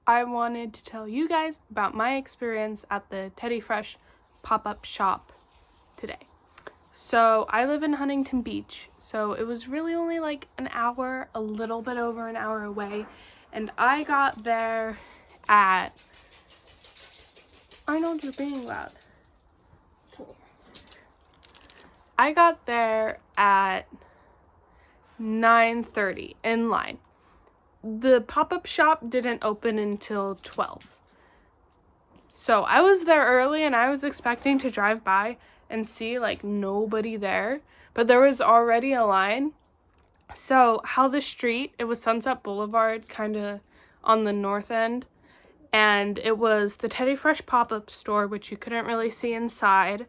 I wanted to tell you guys about my experience at the Teddy Fresh pop-up shop today. So I live in Huntington Beach, so it was really only like an hour, a little bit over an hour away, and I got there at, Arnold, you're being loud. I got there at 9:30 in line. The pop-up shop didn't open until 12. So I was there early and I was expecting to drive by and see like nobody there, but there was already a line. So how the street, it was Sunset Boulevard, kind of on the north end, and it was the Teddy Fresh pop-up store, which you couldn't really see inside,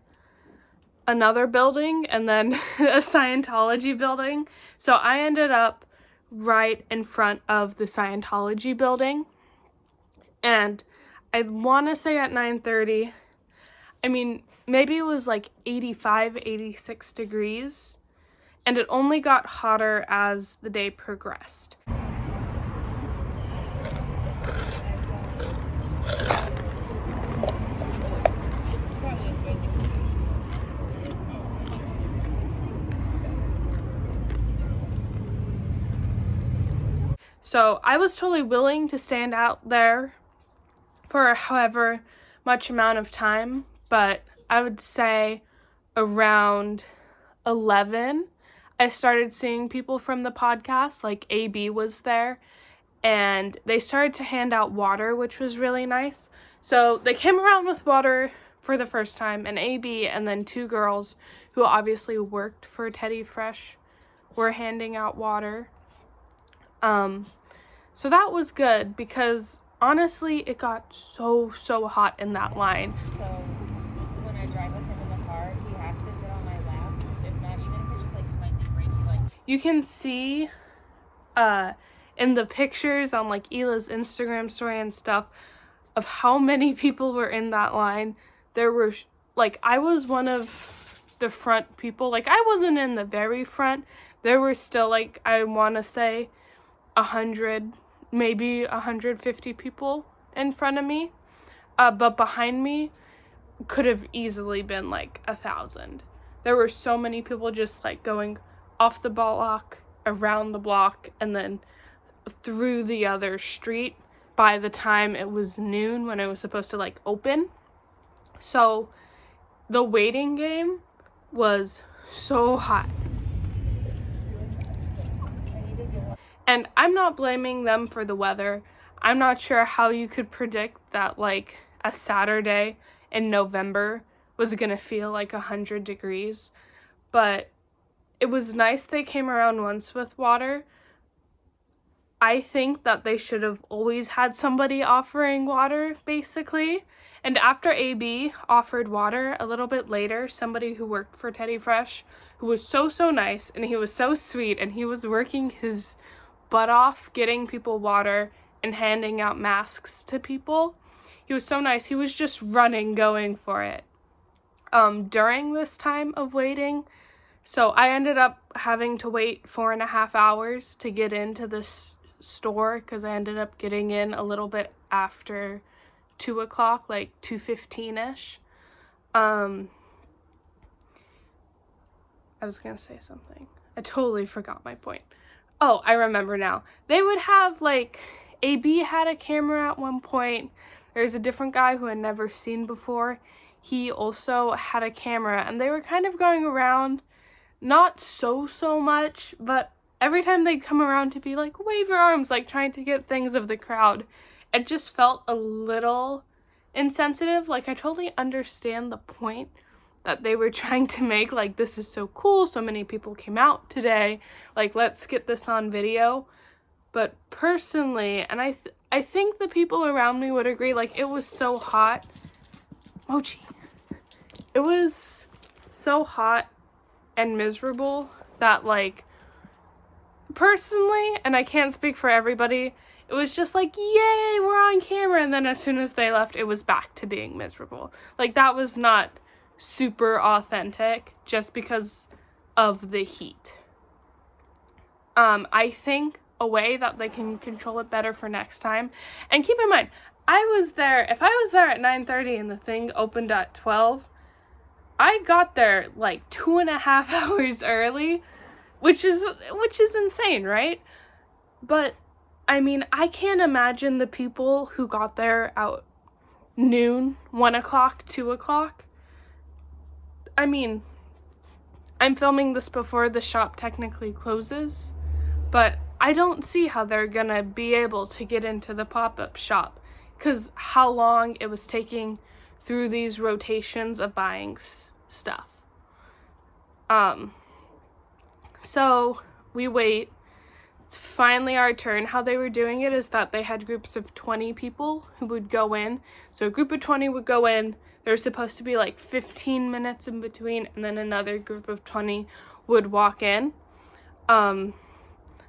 another building, and then a Scientology building. So I ended up right in front of the Scientology building, and I want to say at 9:30, I mean, maybe it was like 85, 86 degrees, and it only got hotter as the day progressed. So I was totally willing to stand out there for however much amount of time, but I would say around 11, I started seeing people from the podcast, like AB was there, and they started to hand out water, which was really nice. So they came around with water for the first time, and AB and then two girls who obviously worked for Teddy Fresh were handing out water. So that was good because honestly, it got so hot in that line. So when I drive with him in the car, he has to sit on my lap. If not, even if it's just like slightly rainy, like you can see in the pictures on like Hila's Instagram story and stuff of how many people were in that line. There were like, I was one of the front people. Like, I wasn't in the very front. There were still like, I want to say 100, maybe 150 people in front of me, but behind me could have easily been like 1,000. There were so many people just like going off the block, around the block, and then through the other street by the time it was noon when it was supposed to like open. So the waiting game was so hot. And I'm not blaming them for the weather. I'm not sure how you could predict that like a Saturday in November was gonna feel like 100 degrees. But it was nice they came around once with water. I think that they should have always had somebody offering water, basically. And after AB offered water, a little bit later, somebody who worked for Teddy Fresh, who was so nice, and he was so sweet, and he was working his butt off getting people water and handing out masks to people. He was so nice. He was just running, going for it during this time of waiting. So I ended up having to wait 4.5 hours to get into this store because I ended up getting in a little bit after 2 o'clock, like 2:15ish. I was gonna say something. I totally forgot my point. Oh, I remember now. They would have like, AB had a camera at one point. There's a different guy who I'd never seen before. He also had a camera, and they were kind of going around, not so much, but every time they'd come around to be like, wave your arms, like trying to get things of the crowd. It just felt a little insensitive. Like, I totally understand the point that they were trying to make, like, this is so cool, so many people came out today, like, let's get this on video. But personally, and I think the people around me would agree, like, it was so hot. Mochi. It was so hot and miserable that, like, personally, and I can't speak for everybody, it was just like, yay, we're on camera, and then as soon as they left, it was back to being miserable. Like, that was not super authentic just because of the heat. I think away that they can control it better for next time. And keep in mind, if I was there at 9:30 and the thing opened at 12, I got there like 2.5 hours early, which is insane, right? But I mean, I can't imagine the people who got there at noon, 1 o'clock, 2 o'clock. I mean, I'm filming this before the shop technically closes, but I don't see how they're gonna be able to get into the pop-up shop, because how long it was taking through these rotations of buying stuff. So we wait. It's finally our turn. How they were doing it is that they had groups of 20 people who would go in. So a group of 20 would go in. There was supposed to be like 15 minutes in between, and then another group of 20 would walk in. And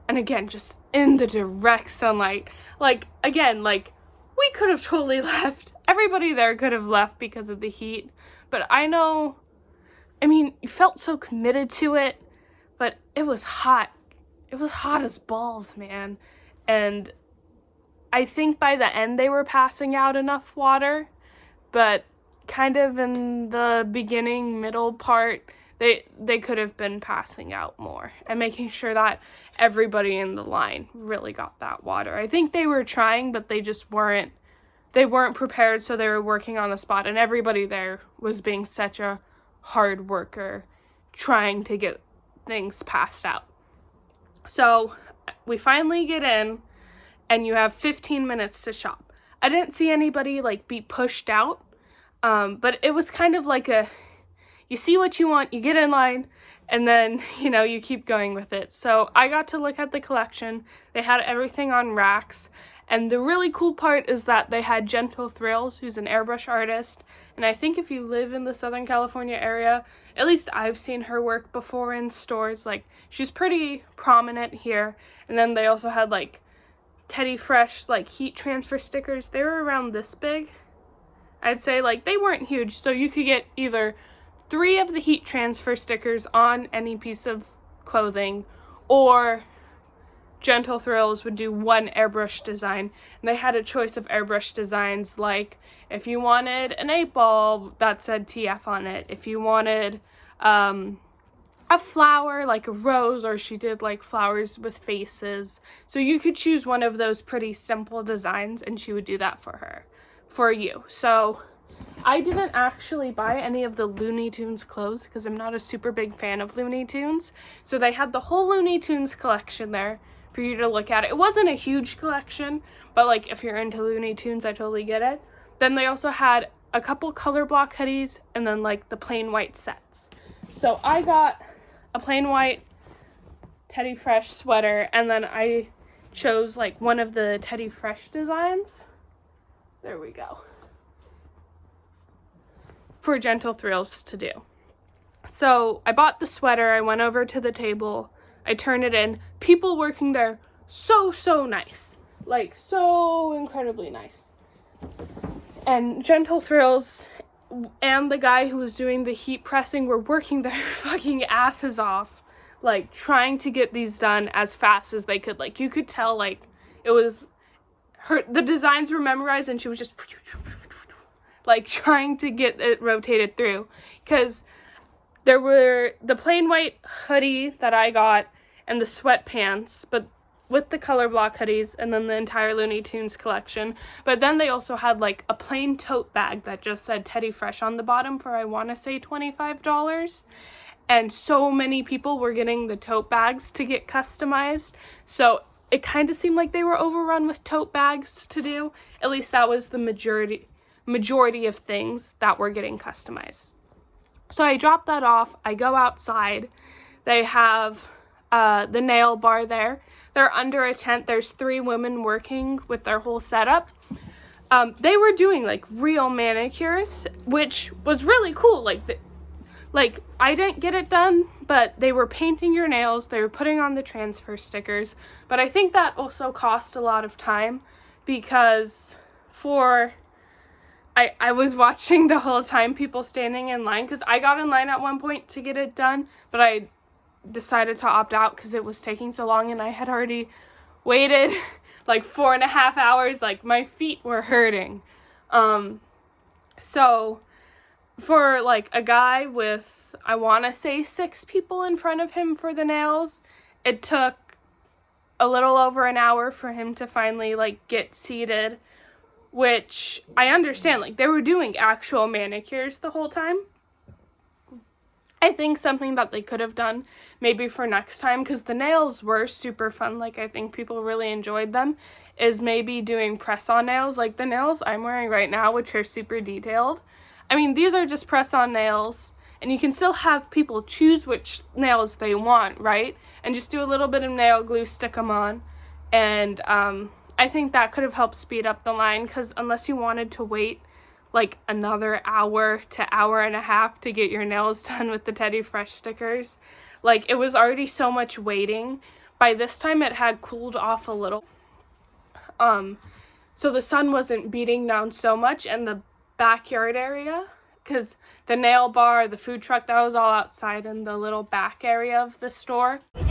again, just in the direct sunlight. Like, again, like, we could have totally left. Everybody there could have left because of the heat. But I mean, you felt so committed to it, but it was hot. It was hot as balls, man. And I think by the end they were passing out enough water, but kind of in the beginning, middle part, they could have been passing out more and making sure that everybody in the line really got that water. I think they were trying, but they just weren't prepared, so they were working on the spot, and everybody there was being such a hard worker trying to get things passed out. So we finally get in, and you have 15 minutes to shop. I didn't see anybody like be pushed out, but it was kind of like you see what you want, you get in line, and then, you keep going with it. So I got to look at the collection. They had everything on racks. And the really cool part is that they had Gentle Thrills, who's an airbrush artist. And I think if you live in the Southern California area, at least I've seen her work before in stores. Like, she's pretty prominent here. And then they also had, like, Teddy Fresh, like, heat transfer stickers. They were around this big. I'd say, like, they weren't huge. So you could get either 3 of the heat transfer stickers on any piece of clothing, or Gentle Thrills would do 1 airbrush design, and they had a choice of airbrush designs, like if you wanted an 8-ball that said TF on it, if you wanted a flower like a rose, or she did like flowers with faces. So you could choose one of those pretty simple designs, and she would do that for you. So I didn't actually buy any of the Looney Tunes clothes because I'm not a super big fan of Looney Tunes. So they had the whole Looney Tunes collection there for you to look at. It wasn't a huge collection, but like if you're into Looney Tunes, I totally get it. Then they also had a couple color block hoodies, and then like the plain white sets. So I got a plain white Teddy Fresh sweater, and then I chose like one of the Teddy Fresh designs. There we go. For Gentle Thrills to do. So I bought the sweater, I went over to the table, I turned it in. People working there, so nice. Like, so incredibly nice. And Gentle Thrills and the guy who was doing the heat pressing were working their fucking asses off, like, trying to get these done as fast as they could. Like, you could tell, like, it was the designs were memorized, and she was just like trying to get it rotated through, because there were the plain white hoodie that I got and the sweatpants, but with the color block hoodies, and then the entire Looney Tunes collection. But then they also had like a plain tote bag that just said Teddy Fresh on the bottom for, I want to say, $25. And so many people were getting the tote bags to get customized. So it kind of seemed like they were overrun with tote bags to do. At least that was the majority of things that were getting customized. So I dropped that off. I go outside. They have the nail bar there. They're under a tent. There's 3 women working with their whole setup. They were doing like real manicures, which was really cool. Like I didn't get it done, but they were painting your nails. They were putting on the transfer stickers. But I think that also cost a lot of time, because I was watching the whole time people standing in line, because I got in line at one point to get it done, but I decided to opt out because it was taking so long, and I had already waited like 4.5 hours. Like, my feet were hurting. So for like a guy with, I want to say 6 people in front of him for the nails, it took a little over an hour for him to finally like get seated, which I understand. Like, they were doing actual manicures the whole time. I think something that they could have done maybe for next time, because the nails were super fun, like I think people really enjoyed them, is maybe doing press-on nails. Like the nails I'm wearing right now, which are super detailed. I mean, these are just press-on nails, and you can still have people choose which nails they want, right? And just do a little bit of nail glue, stick them on, and I think that could have helped speed up the line, because unless you wanted to wait like another hour to hour and a half to get your nails done with the Teddy Fresh stickers, like it was already so much waiting. By this time it had cooled off a little, so the sun wasn't beating down so much in the backyard area, because the nail bar, the food truck, that was all outside in the little back area of the store. It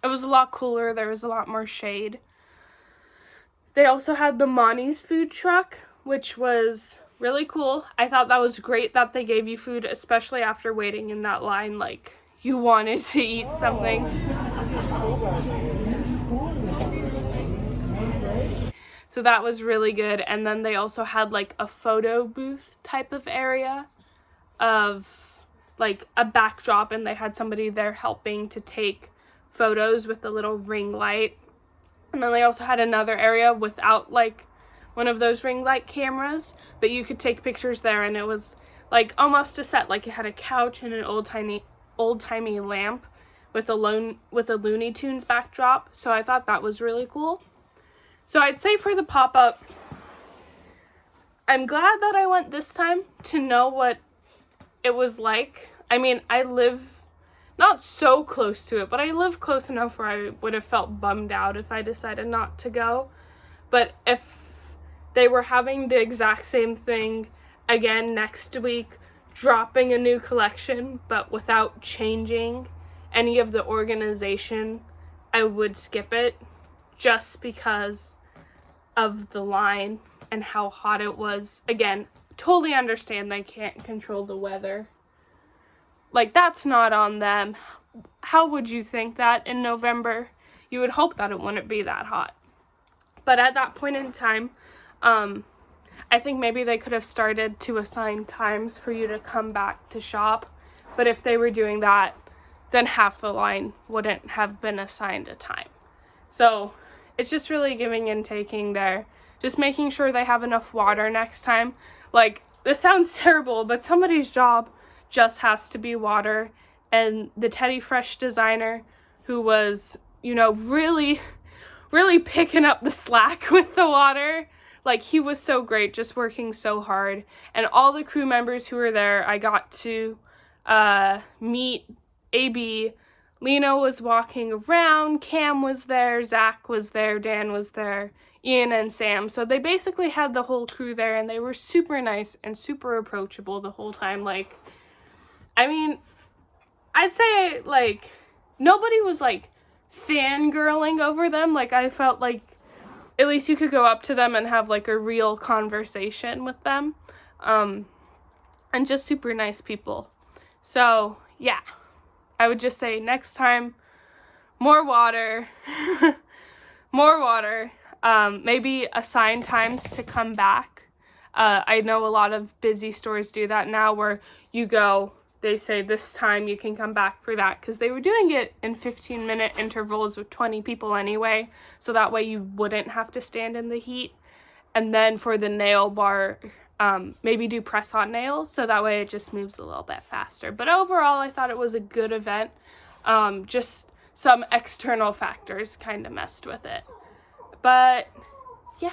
was a lot cooler, there was a lot more shade. They also had the Monty's food truck, which was really cool. I thought that was great that they gave you food, especially after waiting in that line, like you wanted to eat something. So that was really good. And then they also had like a photo booth type of area of like a backdrop, and they had somebody there helping to take photos with the little ring light. And then they also had another area without like one of those ring light cameras, but you could take pictures there, and it was like almost a set. Like it had a couch and an old-timey lamp with a Looney Tunes backdrop. So I thought that was really cool. So I'd say for the pop-up, I'm glad that I went this time to know what it was like. I mean, I live not so close to it, but I live close enough where I would have felt bummed out if I decided not to go. But if they were having the exact same thing again next week, dropping a new collection, but without changing any of the organization, I would skip it, just because of the line and how hot it was. Again, totally understand they can't control the weather. Like, that's not on them. How would you think that in November? You would hope that it wouldn't be that hot. But at that point in time, I think maybe they could have started to assign times for you to come back to shop. But if they were doing that, then half the line wouldn't have been assigned a time. So it's just really giving and taking there. Just making sure they have enough water next time. Like, this sounds terrible, but somebody's job just has to be water. And the Teddy Fresh designer, who was, you know, really picking up the slack with the water, like, he was so great, just working so hard. And all the crew members who were there, I got to meet. AB, Lena was walking around, Cam was there, Zach was there, Dan was there, Ian and Sam. So they basically had the whole crew there, and they were super nice and super approachable the whole time. Like, I mean, I'd say, like, nobody was, like, fangirling over them. Like, I felt like at least you could go up to them and have, like, a real conversation with them. And just super nice people. So, yeah. I would just say next time, more water. More water. Maybe assign times to come back. I know a lot of busy stores do that now, where you go, they say this time you can come back for that, because they were doing it in 15-minute intervals with 20 people anyway, so that way you wouldn't have to stand in the heat. And then for the nail bar, maybe do press-on nails, so that way it just moves a little bit faster. But overall, I thought it was a good event. Just some external factors kind of messed with it. But, yeah.